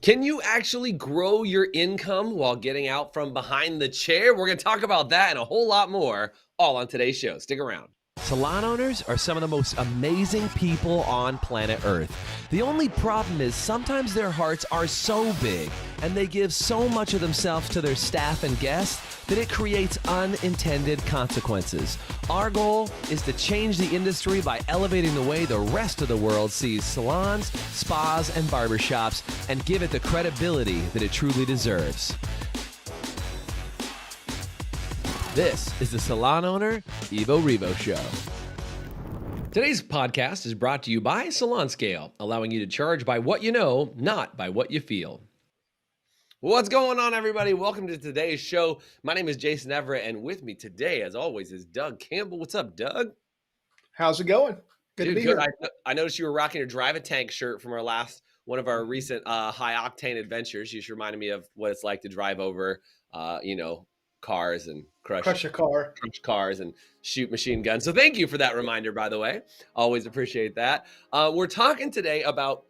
Can you actually grow your income while getting out from behind the chair? We're going to talk about that and a whole lot more all on today's show. Stick around. Salon owners are some of the most amazing people on planet Earth. The only problem is sometimes their hearts are so big and they give so much of themselves to their staff and guests that it creates unintended consequences. Our goal is to change the industry by elevating the way the rest of the world sees salons, spas, and barbershops and give it the credibility that it truly deserves. This is the Salon Owner Evo Revo Show. Today's podcast is brought to you by Salon Scale, allowing you to charge by what you know, not by what you feel. What's going on, everybody? Welcome to today's show. My name is Jason Everett, and with me today, as always, is Doug Campbell. What's up, Doug? How's it going? Good to be here. I noticed you were rocking your Drive a Tank shirt from one of our recent high-octane adventures. You just reminded me of what it's like to drive over, cars and crush cars and shoot machine guns. So thank you for that reminder, by the way. Always appreciate that. We're talking today about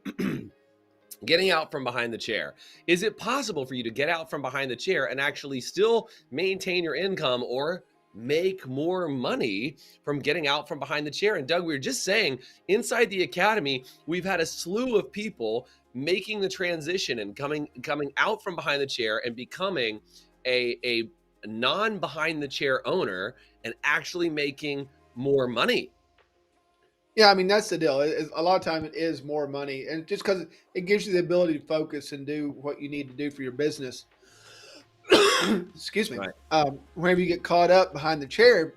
getting out from behind the chair. Is it possible for you to get out from behind the chair and actually still maintain your income or make more money from getting out from behind the chair? And Doug, we were just saying, inside the academy, we've had a slew of people making the transition and coming out from behind the chair and becoming a non-behind the chair owner and actually making more money. Yeah, I mean, that's the deal. A lot of time it is more money, and just because it gives you the ability to focus and do what you need to do for your business. Excuse me. Right. Whenever you get caught up behind the chair,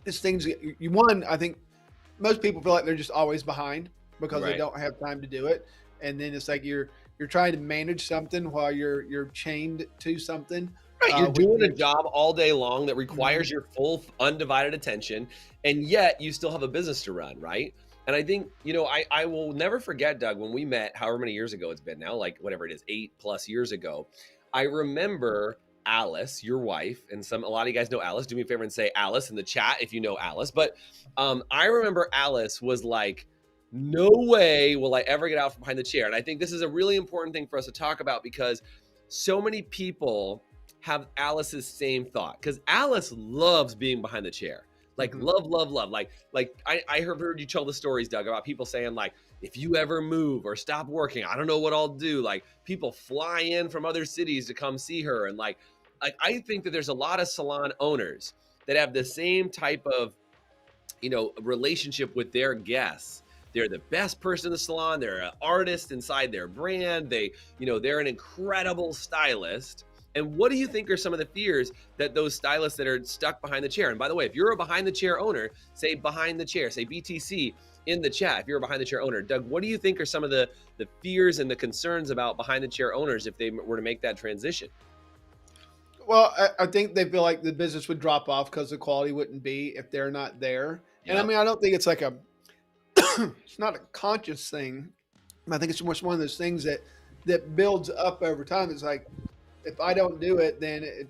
it's things I think most people feel like they're just always behind because they don't have time to do it. And then it's like you're trying to manage something while you're chained to something. Right, you're doing a job all day long that requires your full undivided attention, and yet you still have a business to run, right? And I think, I will never forget, Doug, when we met, however many years ago it's been now, like whatever it is, 8+ years ago. I remember Alice, your wife, and a lot of you guys know Alice. Do me a favor and say Alice in the chat if you know Alice. But I remember Alice was like, no way will I ever get out from behind the chair. And I think this is a really important thing for us to talk about because so many people have Alice's same thought, because Alice loves being behind the chair. Like love. Like I heard you tell the stories, Doug, about people saying like, if you ever move or stop working, I don't know what I'll do. Like people fly in from other cities to come see her. And like I think that there's a lot of salon owners that have the same type of, relationship with their guests. They're the best person in the salon. They're an artist inside their brand. They're an incredible stylist. And what do you think are some of the fears that those stylists that are stuck behind the chair? And by the way, if you're a behind the chair owner, say behind the chair, say BTC in the chat. If you're a behind the chair owner, Doug, what do you think are some of the fears and the concerns about behind the chair owners if they were to make that transition? Well, I think they feel like the business would drop off because the quality wouldn't be if they're not there. Yep. And I mean, I don't think it's like it's not a conscious thing. I think it's more one of those things that builds up over time. It's like, if I don't do it,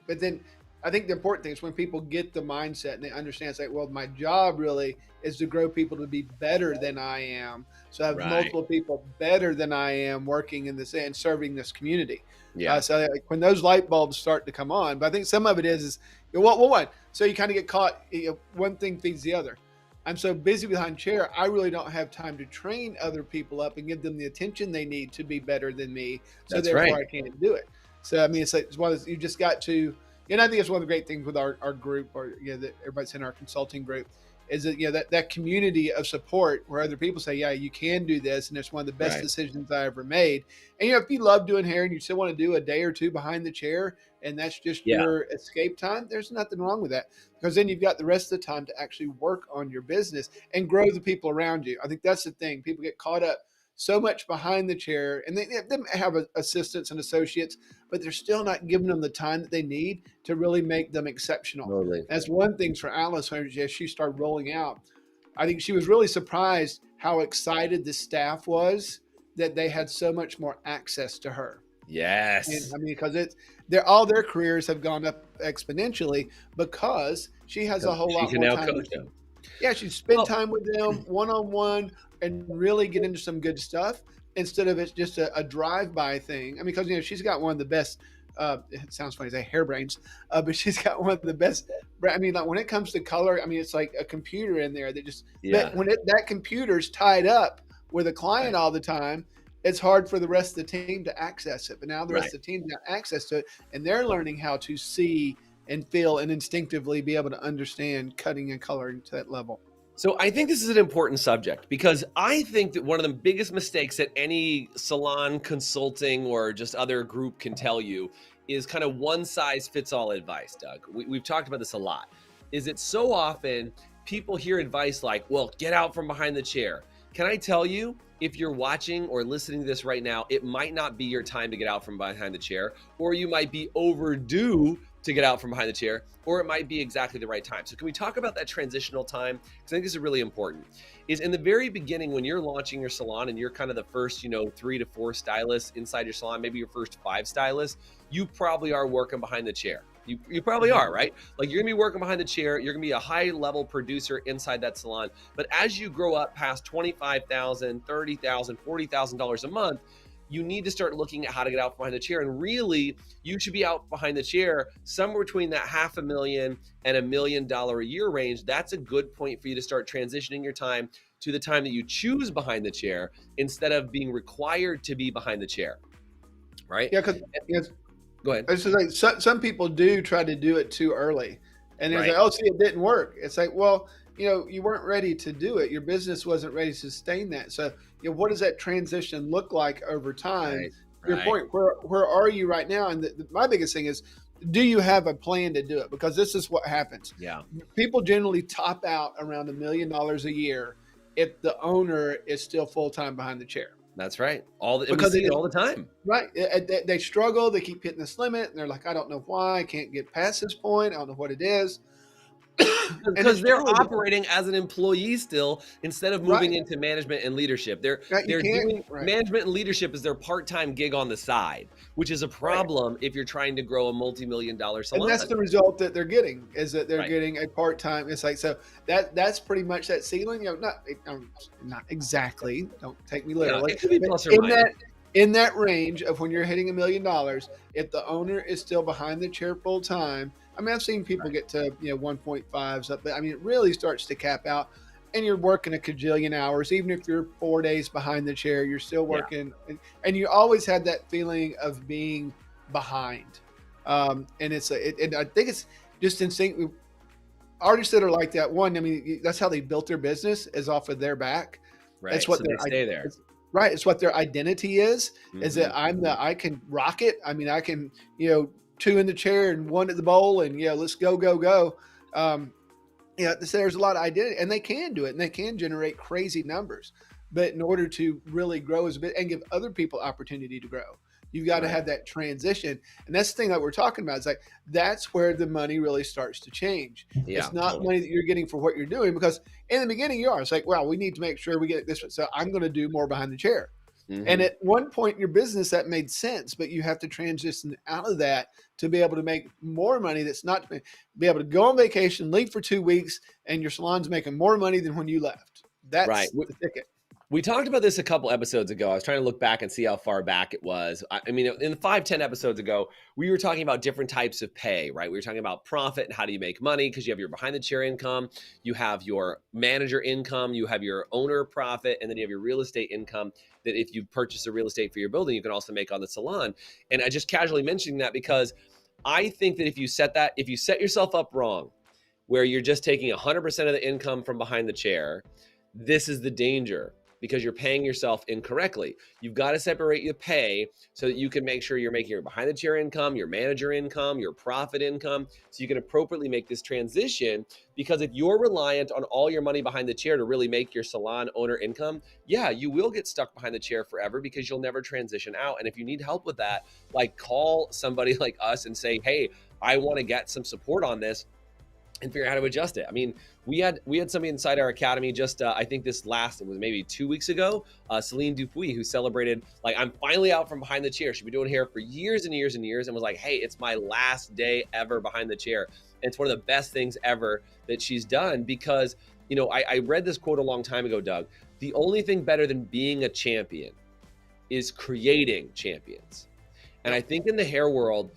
but then I think the important thing is when people get the mindset and they understand, it's like, well, my job really is to grow people to be better than I am. So I have multiple people better than I am working in this and serving this community. Yeah. So like when those light bulbs start to come on, but I think some of it is one. So you kind of get caught. One thing feeds the other. I'm so busy behind chair, I really don't have time to train other people up and give them the attention they need to be better than me. So therefore I can't do it. So, I mean, it's one of you just got to, and I think it's one of the great things with our group, or, that everybody's in our consulting group, is that, that community of support where other people say, yeah, you can do this. And it's one of the best decisions I ever made. And, if you love doing hair and you still want to do a day or two behind the chair and that's just your escape time, there's nothing wrong with that, because then you've got the rest of the time to actually work on your business and grow the people around you. I think that's the thing. People get caught up so much behind the chair, and they have assistants and associates, but they're still not giving them the time that they need to really make them exceptional. Totally. That's one thing for Alice when she started rolling out. I think she was really surprised how excited the staff was that they had so much more access to her. Yes. And, I mean, because all their careers have gone up exponentially because she has a whole lot more time. Yeah, she spend time with them one-on-one and really get into some good stuff. instead of it's just a drive-by thing. I mean, because she's got one of the best. It sounds funny to say hairbrains, but she's got one of the best. I mean, like when it comes to color, I mean, it's like a computer in there that just. Yeah. But when that computer's tied up with a client all the time, it's hard for the rest of the team to access it. But now the rest of the team got access to it, and they're learning how to see and feel and instinctively be able to understand cutting and coloring to that level. So I think this is an important subject because I think that one of the biggest mistakes that any salon consulting or just other group can tell you is kind of one size fits all advice, Doug. We've talked about this a lot. Is it so often people hear advice like, well, get out from behind the chair. Can I tell you, if you're watching or listening to this right now, it might not be your time to get out from behind the chair, or you might be overdue to get out from behind the chair, or it might be exactly the right time. So can we talk about that transitional time? Because I think this is really important. Is in the very beginning, when you're launching your salon and you're kind of the first, 3 to 4 stylists inside your salon, maybe your first 5 stylists, you probably are working behind the chair. You probably are, right? Like you're gonna be working behind the chair. You're gonna be a high level producer inside that salon. But as you grow up past $25,000, $30,000, $40,000 a month, you need to start looking at how to get out behind the chair. And really, you should be out behind the chair somewhere between that $500,000 and $1 million a year range. That's a good point for you to start transitioning your time to the time that you choose behind the chair instead of being required to be behind the chair, right? Yeah, because go ahead. It's just like some people do try to do it too early, and they're like, "Oh, see, it didn't work." It's like, well, you weren't ready to do it. Your business wasn't ready to sustain that. So, what does that transition look like over time? Right. Your point, where are you right now? And my biggest thing is, do you have a plan to do it? Because this is what happens. Yeah. People generally top out around $1 million a year if the owner is still full-time behind the chair. That's right. We see it all the time. Right. They struggle. They keep hitting this limit. And they're like, I don't know why. I can't get past this point. I don't know what it is. Because they're operating as an employee still instead of moving into management and leadership. They're doing management and leadership is their part-time gig on the side, which is a problem if you're trying to grow a multi-million-dollar salon. And that's the result that they're getting, is that they're getting a part-time. It's like, so that's pretty much that ceiling. Not exactly. Don't take me literally. It could be plus or minus. In that range of when you're hitting $1 million, if the owner is still behind the chair full time, I mean, I've seen people get to 1.5s up, but I mean, it really starts to cap out, and you're working a cajillion hours. Even if you're 4 days behind the chair, you're still working, and you always have that feeling of being behind. And and I think it's just instinct. Artists that are like that, I mean, that's how they built their business, is off of their back. Right. That's what they stay there. Right. It's what their identity is that I can rock it. I mean, I can, 2 in the chair and 1 at the bowl, and let's go. There's a lot of identity, and they can do it, and they can generate crazy numbers. But in order to really grow as a bit and give other people opportunity to grow, you've got to have that transition. And that's the thing that we're talking about. It's like, that's where the money really starts to change. It's not money that you're getting for what you're doing, because in the beginning you are. It's like, well, we need to make sure we get this. So I'm going to do more behind the chair. And at one point in your business that made sense, but you have to transition out of that to be able to make more money. That's not to be able to go on vacation, leave for 2 weeks, and your salon's making more money than when you left. That's the ticket. We talked about this a couple episodes ago. I was trying to look back and see how far back it was. I mean, in the 5-10 episodes ago, we were talking about different types of pay, right? We were talking about profit and how do you make money, because you have your behind the chair income, you have your manager income, you have your owner profit, and then you have your real estate income that if you purchase a real estate for your building, you can also make on the salon. And I just casually mentioning that because I think that if you set yourself up wrong, where you're just taking 100% of the income from behind the chair, this is the danger, because you're paying yourself incorrectly. You've got to separate your pay so that you can make sure you're making your behind the chair income, your manager income, your profit income, so you can appropriately make this transition. Because if you're reliant on all your money behind the chair to really make your salon owner income, you will get stuck behind the chair forever, because you'll never transition out. And if you need help with that, like, call somebody like us and say, hey, I want to get some support on this, and figure out how to adjust it. I mean, we had somebody inside our academy just, I think it was maybe 2 weeks ago, Celine Dupuis, who celebrated, like, I'm finally out from behind the chair. She's been doing hair for years and years and years, and was like, hey, it's my last day ever behind the chair. And it's one of the best things ever that she's done, because, I read this quote a long time ago, Doug. The only thing better than being a champion is creating champions. And I think in the hair world,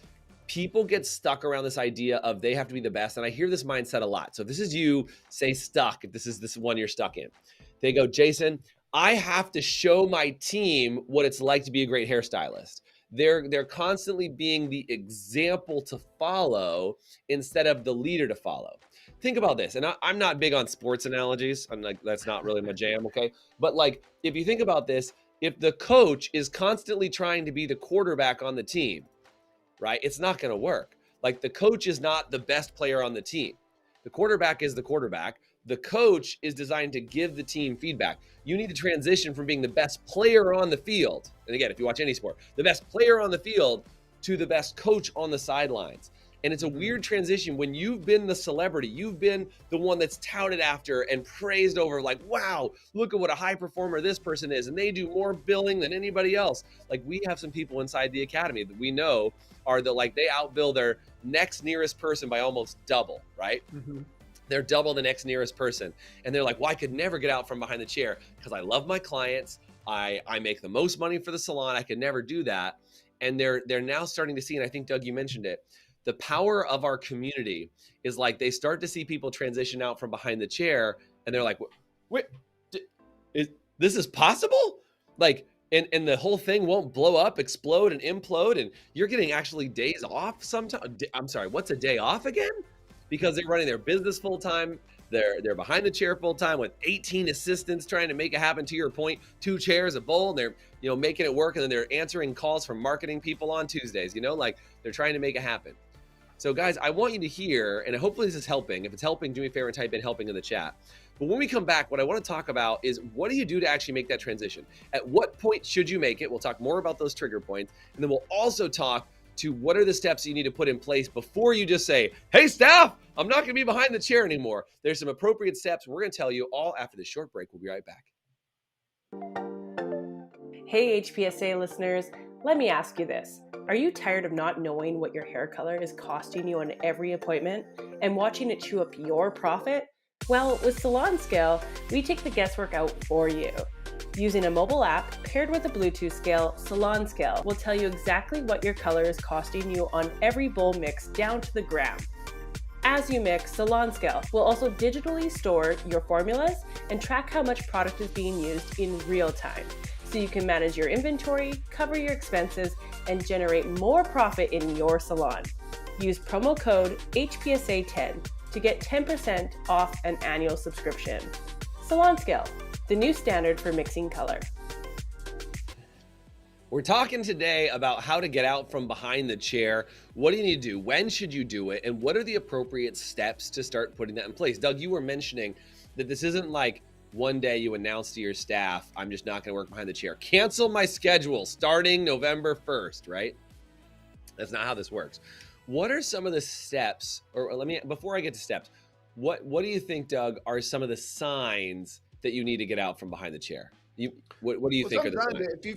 people get stuck around this idea of they have to be the best. And I hear this mindset a lot. So if this is you, say stuck, if this is this one you're stuck in. They go, Jason, I have to show my team what it's like to be a great hairstylist. They're constantly being the example to follow instead of the leader to follow. Think about this. And I'm not big on sports analogies. I'm like, that's not really my jam, okay? But like, if you think about this, if the coach is constantly trying to be the quarterback on the team, right, it's not going to work. Like, the coach is not the best player on the team. The quarterback is the quarterback. The coach is designed to give the team feedback. You need to transition from being the best player on the field. And again, if you watch any sport, the best player on the field to the best coach on the sidelines. And it's a weird transition when you've been the celebrity, you've been the one that's touted after and praised over, like, wow, look at what a high performer this person is. And they do more billing than anybody else. Like, we have some people inside the academy that we know are they outbill their next nearest person by almost double, right? Mm-hmm. They're double the next nearest person. And they're like, well, I could never get out from behind the chair because I love my clients. I make the most money for the salon. I could never do that. And they're now starting to see, and I think, Doug, you mentioned it, the power of our community is like they start to see people transition out from behind the chair and they're like, wait, this is possible? Like, and the whole thing won't blow up, explode, and implode. And you're getting actually days off sometimes. I'm sorry, what's a day off again? Because they're running their business full time. They're behind the chair full time with 18 assistants trying to make it happen. To your point, 2 chairs, a bowl, and they're making it work. And then they're answering calls from marketing people on Tuesdays. Like, they're trying to make it happen. So guys, I want you to hear, and hopefully this is helping. If it's helping, do me a favor and type in helping in the chat. But when we come back, what I want to talk about is what do you do to actually make that transition? At what point should you make it? We'll talk more about those trigger points. And then we'll also talk to what are the steps you need to put in place before you just say, hey, staff, I'm not going to be behind the chair anymore. There's some appropriate steps. We're going to tell you all after this short break. We'll be right back. Hey, HPSA listeners, let me ask you this. Are you tired of not knowing what your hair color is costing you on every appointment and watching it chew up your profit? Well, with Salon Scale, we take the guesswork out for you. Using a mobile app paired with a Bluetooth scale, Salon Scale will tell you exactly what your color is costing you on every bowl mix down to the gram. As you mix, Salon Scale will also digitally store your formulas and track how much product is being used in real time, so you can manage your inventory, cover your expenses, and generate more profit in your salon. Use promo code HPSA10 to get 10% off an annual subscription. Salon Scale, the new standard for mixing color. We're talking today about how to get out from behind the chair. What do you need to do? When should you do it? And what are the appropriate steps to start putting that in place? Doug, you were mentioning that this isn't like one day you announce to your staff, I'm just not going to work behind the chair. Cancel my schedule starting November 1st, right? That's not how this works. What are some of the steps, or before I get to steps, what do you think, Doug, are some of the signs that you need to get out from behind the chair? What do you think are the signs? If you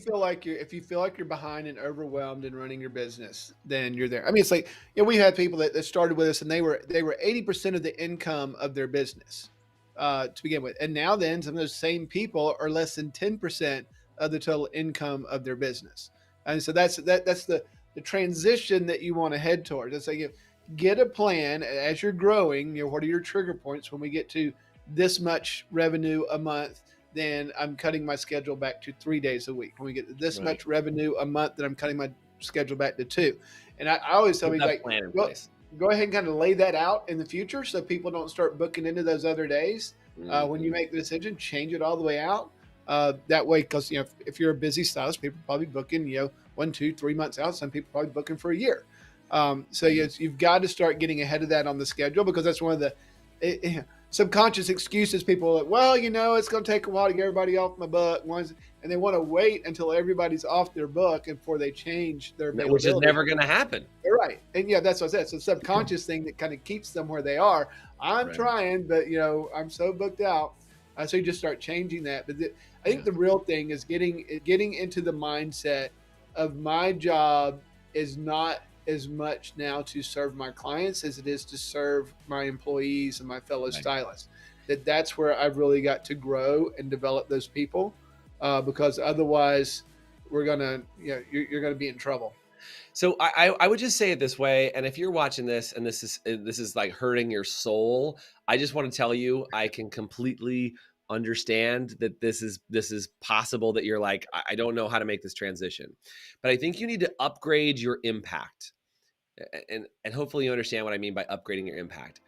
feel like you're behind and overwhelmed in running your business, then you're there. I mean, it's like, we had people that started with us and they were 80% of the income of their business to begin with. And now then some of those same people are less than 10% of the total income of their business. And so that's the transition that you want to head towards. It's like, get a plan as you're growing. What are your trigger points? When we get to this much revenue a month, then I'm cutting my schedule back to 3 days a week. When we get to this much revenue a month, then I'm cutting my schedule back to 2. And I always tell people, like, go ahead and kind of lay that out in the future so people don't start booking into those other days. When you make the decision, change it all the way out. That way, because if you're a busy stylist, people are probably booking 1, 2, 3 months out. Some people are probably booking for a year. So you've got to start getting ahead of that on the schedule, because that's one of the subconscious excuses people are like, well, it's going to take a while to get everybody off my book. And they want to wait until everybody's off their book before they change their availability. Which is never going to happen. You're right. And that's what I said. It's a subconscious thing that kind of keeps them where they are. I'm trying, but I'm so booked out. So you just start changing that. But I think the real thing is getting into the mindset of my job is not as much now to serve my clients as it is to serve my employees and my fellow stylists. That's where I've really got to grow and develop those people, because otherwise we're gonna, you're gonna be in trouble. So I would just say it this way, and if you're watching this and this is like hurting your soul, I just want to tell you I can completely understand that this is possible, that you're like, I don't know how to make this transition. But I think you need to upgrade your impact. And hopefully you understand what I mean by upgrading your impact.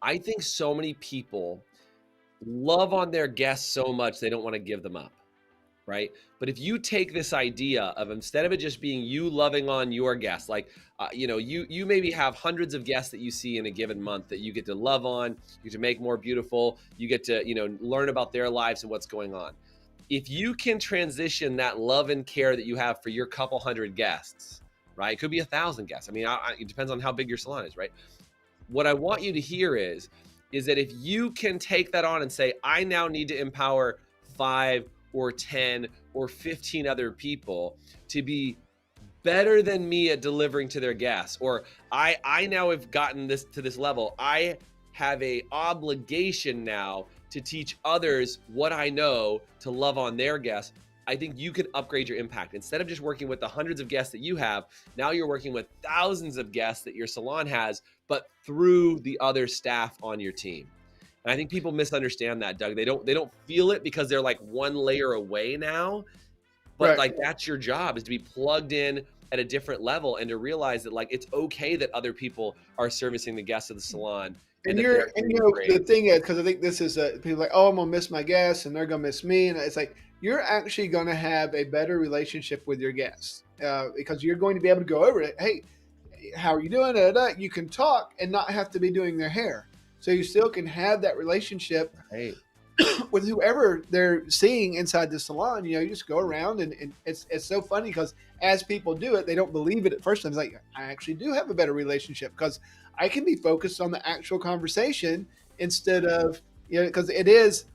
I think so many people love on their guests so much they don't want to give them up. Right? But if you take this idea of, instead of it just being you loving on your guests, like, you maybe have hundreds of guests that you see in a given month that you get to love on, you get to make more beautiful, you get to, learn about their lives and what's going on. If you can transition that love and care that you have for your couple hundred guests, right? It could be 1,000 guests. I mean, it depends on how big your salon is, right? What I want you to hear is that if you can take that on and say, I now need to empower 5 or 10 or 15 other people to be better than me at delivering to their guests, or I now have gotten this to this level, I have a obligation now to teach others what I know to love on their guests. I think you can upgrade your impact. Instead of just working with the hundreds of guests that you have, now you're working with thousands of guests that your salon has, but through the other staff on your team. And I think people misunderstand that, Doug. They don't feel it because they're like one layer away now. But Right. like, that's your job, is to be plugged in at a different level and to realize that, like, it's okay that other people are servicing the guests of the salon. And that you're, they're and doing the great. thing is, because I think this is people are like, oh, I'm gonna miss my guests, and they're gonna miss me, and it's like you're actually gonna have a better relationship with your guests because you're going to be able to go over it. Hey, how are you doing? You can talk and not have to be doing their hair, so you still can have that relationship Hey, with whoever they're seeing inside the salon. You just go around, and it's so funny because as people do it, they don't believe it at first. It's like, I actually do have a better relationship because I can be focused on the actual conversation instead of, because it is,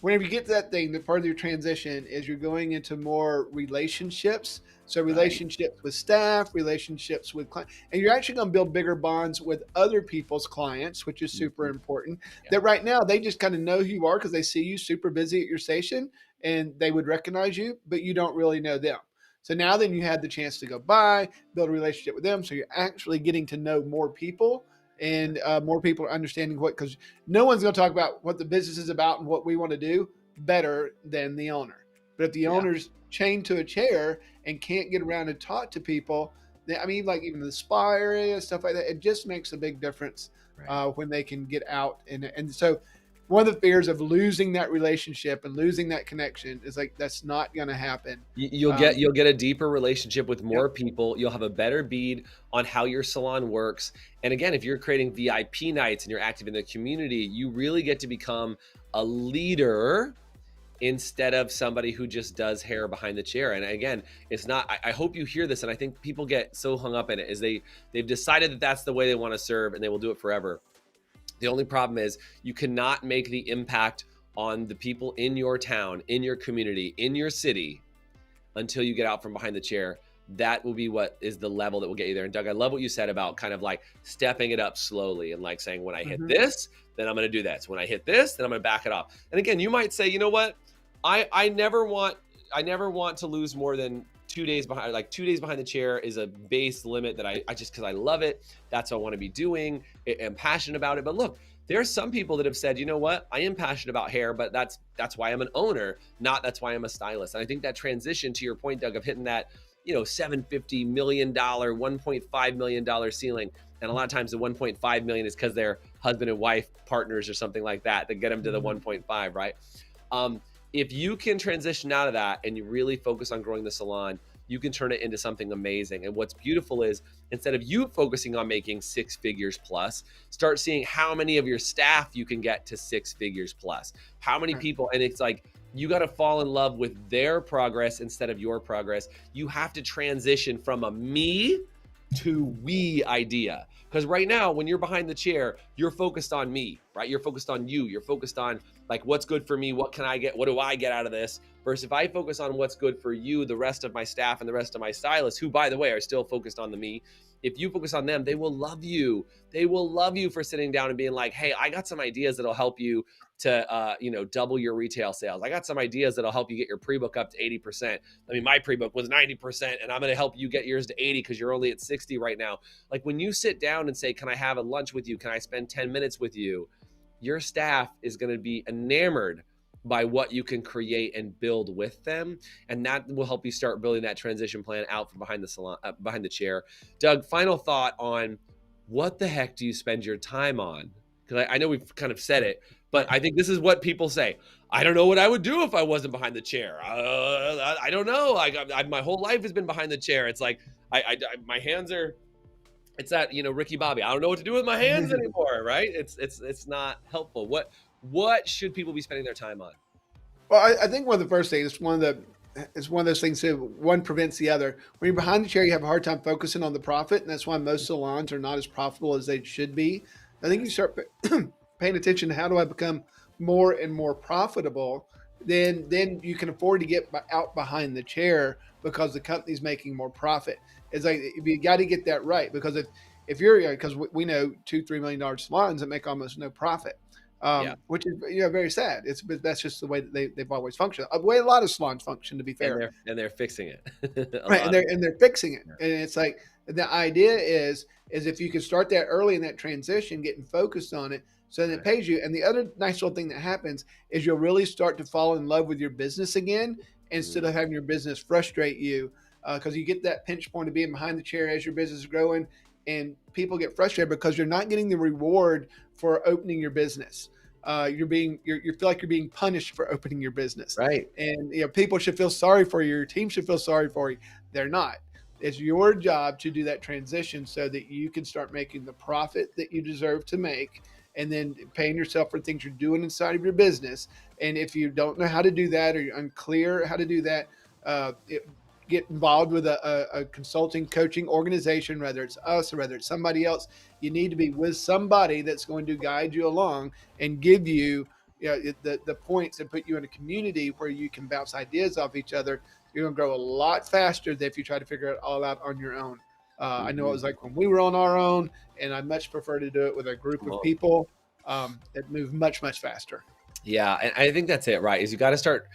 whenever you get to that thing, the part of your transition is you're going into more relationships. So right. relationships with staff, relationships with clients, and you're actually going to build bigger bonds with other people's clients, which is super Mhm. important. Yeah. That right now they just kind of know who you are because they see you super busy at your station and they would recognize you, but you don't really know them. So now then you had the chance to go by, build a relationship with them. So you're actually getting to know more people, and more people are understanding because no one's going to talk about what the business is about and what we want to do better than the owner. But if the Yeah. owner's chained to a chair and can't get around and talk to people, I mean, like even the spa area, stuff like that, it just makes a big difference Right. when they can get out. And so one of the fears of losing that relationship and losing that connection is like, that's not going to happen. You'll get a deeper relationship with Yep. more people. You'll have a better bead on how your salon works. And again, if you're creating VIP nights and you're active in the community, you really get to become a leader instead of somebody who just does hair behind the chair. And again, it's not, I hope you hear this. And I think people get so hung up in it, is they've decided that that's the way they want to serve and they will do it forever. The only problem is you cannot make the impact on the people in your town, in your community, in your city, until you get out from behind the chair. That will be what is the level that will get you there. And Doug, I love what you said about kind of like stepping it up slowly and like saying, when I hit this, then I'm going to do that. So when I hit this, then I'm going to back it off. And again, you might say, you know what? I never want to lose more than 2 days behind. Like 2 days behind the chair is a base limit that I just, because I love it. That's what I want to be doing. I'm passionate about it. But look, there are some people that have said, you know what? I am passionate about hair, but that's why I'm an owner, not that's why I'm a stylist. And I think that transition, to your point, Doug, of hitting that, $750 million, $1.5 million ceiling. And a lot of times the 1.5 million is because they're husband and wife partners or something like that get them to the 1.5, right? If you can transition out of that and you really focus on growing the salon, you can turn it into something amazing. And what's beautiful is, instead of you focusing on making 6 figures plus, start seeing how many of your staff you can get to 6 figures plus. How many people, and it's like, you got to fall in love with their progress instead of your progress. You have to transition from a me to we idea. Because right now, when you're behind the chair, you're focused on me, right? You're focused on you. You're focused on like, what's good for me? What can I get? What do I get out of this? Versus if I focus on what's good for you, the rest of my staff and the rest of my stylists, who, by the way, are still focused on the me. If you focus on them, they will love you. They will love you for sitting down and being like, hey, I got some ideas that'll help you to double your retail sales. I got some ideas that'll help you get your pre-book up to 80%. I mean, my pre-book was 90%, and I'm going to help you get yours to 80 because you're only at 60 right now. Like when you sit down and say, can I have a lunch with you? Can I spend 10 minutes with you? Your staff is going to be enamored by what you can create and build with them. And that will help you start building that transition plan out from behind the salon, behind the chair. Doug, final thought on what the heck do you spend your time on? Because I know we've kind of said it, but I think this is what people say. I don't know what I would do if I wasn't behind the chair. I don't know. My whole life has been behind the chair. It's like my hands are. It's that Ricky Bobby. I don't know what to do with my hands anymore. Right? It's not helpful. What should people be spending their time on? Well, I think one of the first things is one of those things that one prevents the other. When you're behind the chair, you have a hard time focusing on the profit, and that's why most salons are not as profitable as they should be. I think you start paying attention to how do I become more and more profitable, then you can afford to get out behind the chair because the company's making more profit. It's like you got to get that right, because if you're, because we know $2-3 million salons that make almost no profit. Which is very sad. But that's just the way that they've always functioned. The way a lot of salons function, to be fair. And they're fixing it. Right, and they're fixing it. And it's like the idea is if you can start that early in that transition, getting focused on it, so that it pays you. And the other nice little thing that happens is you'll really start to fall in love with your business again, instead of having your business frustrate you, because you get that pinch point of being behind the chair as your business is growing. And people get frustrated because you're not getting the reward for opening your business. You feel like you're being punished for opening your business. Right. And people should feel sorry for you. Your team should feel sorry for you. They're not. It's your job to do that transition so that you can start making the profit that you deserve to make, and then paying yourself for things you're doing inside of your business. And if you don't know how to do that, or you're unclear how to do that, get involved with a consulting coaching organization, whether it's us or whether it's somebody else. You need to be with somebody that's going to guide you along and give you, the points and put you in a community where you can bounce ideas off each other. You're going to grow a lot faster than if you try to figure it all out on your own. I know it was like when we were on our own, and I much prefer to do it with a group of people that move much, much faster. Yeah, and I think that's it, right? Is you got to start,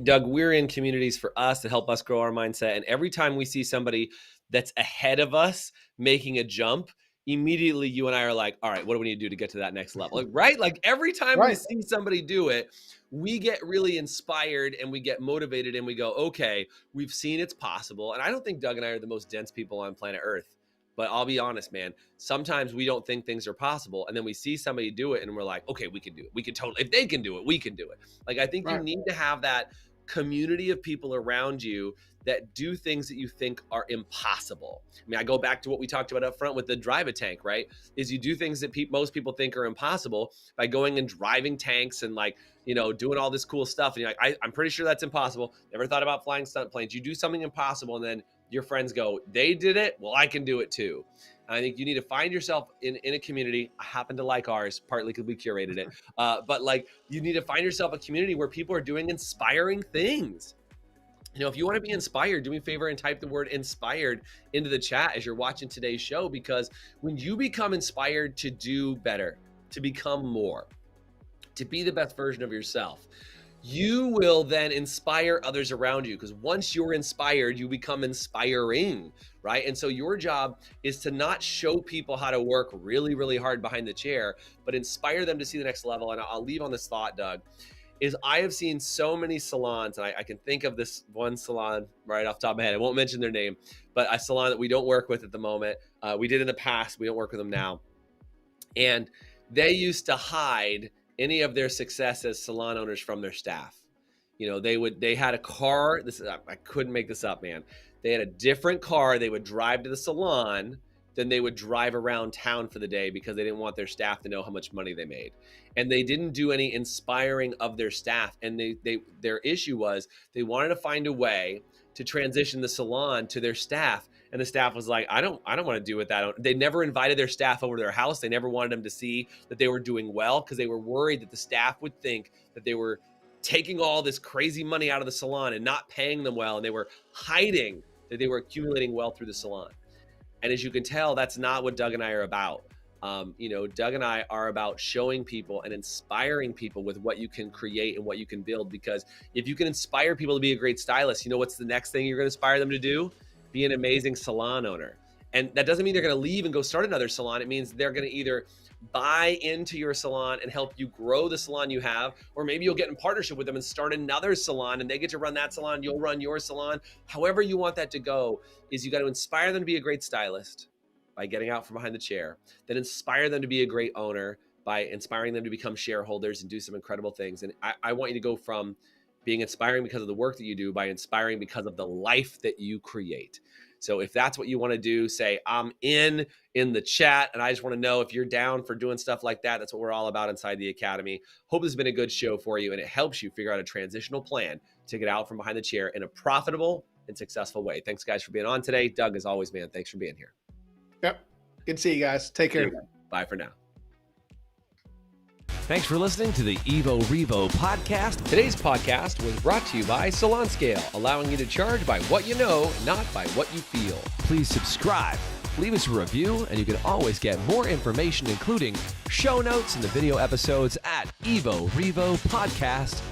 Doug, we're in communities for us that help us grow our mindset. And every time we see somebody that's ahead of us making a jump, immediately you and I are like, all right, what do we need to do to get to that next level? Right? Like every time we see somebody do it, we get really inspired and we get motivated and we go, okay, we've seen it's possible. And I don't think Doug and I are the most dense people on planet Earth. But I'll be honest, man, sometimes we don't think things are possible. And then we see somebody do it and we're like, okay, we can do it. We can totally, if they can do it, we can do it. Like, I think you need to have that community of people around you that do things that you think are impossible. I mean, I go back to what we talked about up front with the drive a tank, right? Is you do things that most people think are impossible by going and driving tanks and doing all this cool stuff. And you're like, I'm pretty sure that's impossible. Never thought about flying stunt planes. You do something impossible and then your friends go, they did it, well, I can do it too. And I think you need to find yourself in a community. I happen to like ours, partly because we curated it. But you need to find yourself a community where people are doing inspiring things. If you want to be inspired, do me a favor and type the word inspired into the chat as you're watching today's show, because when you become inspired to do better, to become more, to be the best version of yourself, you will then inspire others around you, because once you're inspired, you become inspiring, right? And so your job is to not show people how to work really, really hard behind the chair, but inspire them to see the next level. And I'll leave on this thought, Doug, is I have seen so many salons, and I can think of this one salon right off the top of my head. I won't mention their name, but a salon that we don't work with at the moment. We did in the past. We don't work with them now. And they used to hide any of their success as salon owners from their staff. They had a car. I couldn't make this up, man. They had a different car they would drive to the salon than they would drive around town for the day, because they didn't want their staff to know how much money they made. And they didn't do any inspiring of their staff. And their issue was they wanted to find a way to transition the salon to their staff. And the staff was like, I don't want to do with that. They never invited their staff over to their house. They never wanted them to see that they were doing well, because they were worried that the staff would think that they were taking all this crazy money out of the salon and not paying them well. And they were hiding that they were accumulating wealth through the salon. And as you can tell, that's not what Doug and I are about. Doug and I are about showing people and inspiring people with what you can create and what you can build. Because if you can inspire people to be a great stylist, you know what's the next thing you're going to inspire them to do? Be an amazing salon owner. And that doesn't mean they're going to leave and go start another salon. It means they're going to either buy into your salon and help you grow the salon you have, or maybe you'll get in partnership with them and start another salon and they get to run that salon, you'll run your salon. However you want that to go, is you got to inspire them to be a great stylist by getting out from behind the chair, then inspire them to be a great owner by inspiring them to become shareholders and do some incredible things. And I want you to go from being inspiring because of the work that you do by inspiring because of the life that you create. So if that's what you want to do, say, I'm in the chat. And I just want to know if you're down for doing stuff like that. That's what we're all about inside the Academy. Hope this has been a good show for you. And it helps you figure out a transitional plan to get out from behind the chair in a profitable and successful way. Thanks, guys, for being on today. Doug, as always, man, thanks for being here. Yep. Good to see you guys. Take care. Bye for now. Thanks for listening to the Evo Revo podcast. Today's podcast was brought to you by Salon Scale, allowing you to charge by what you know, not by what you feel. Please subscribe, leave us a review, and you can always get more information, including show notes and the video episodes at EvoRevoPodcast.com.